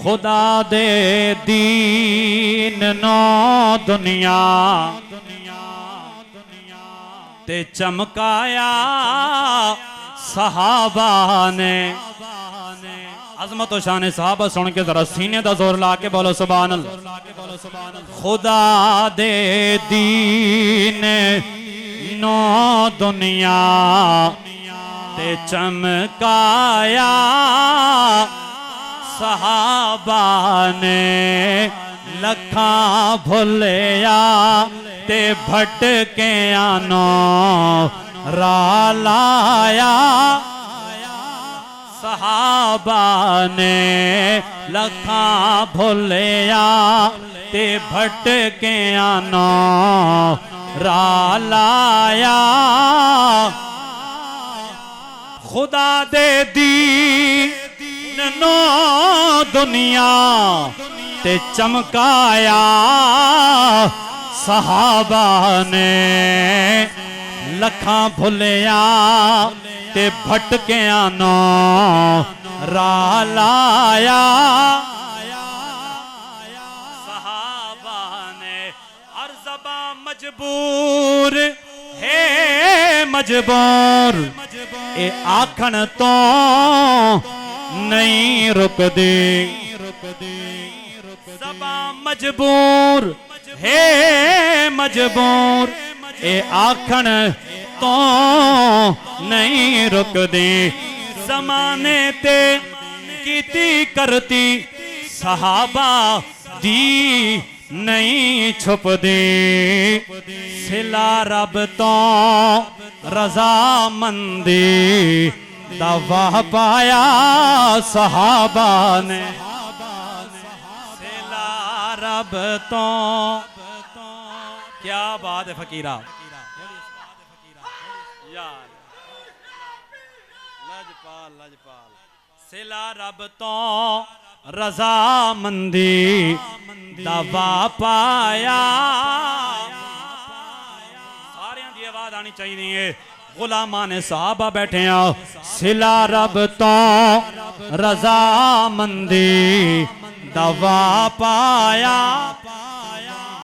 खुदा दे दीन नो दुनिया ते चमकाया सहाबा ने। अजमत और शान सहाबा सुन के जरा सीने दा जोर ला के बोलो सुभान अल्लाह। खुदा दे दीन नो दुनिया ते चमकाया सहाबा ने। लखा भुलिया ते भटके आनो रालाया सहाबा ने। लखा भुलिया ते भटके आनो रालाया। खुदा दे दीन नो दुनिया ते चमकाया सहाबा ने। लखा भुलिया ते भटकिया नो रालाया सहाबा ने। अर्ज़बा मजबूर है मजबूर ए आखन तो नहीं रुकदी। ज़बा मजबूर है मजबूर ए आखन तो नहीं रुकदी। ज़माने ते कीती करती सहाबा दी नहीं छुपदी। सिला रब तो रज़ामंदी दवा पाया सहाबा ने। सिला रब तो क्या बात है फकीरा यार। लजपाल लजपाल सिला रब तो रज़ामंदी दवा पाया। सारियां दी आवाज आनी चाहिए। गुलामा ने साहबा बैठे हैं। सिला रब तो रज़ामंदी दवा पाया।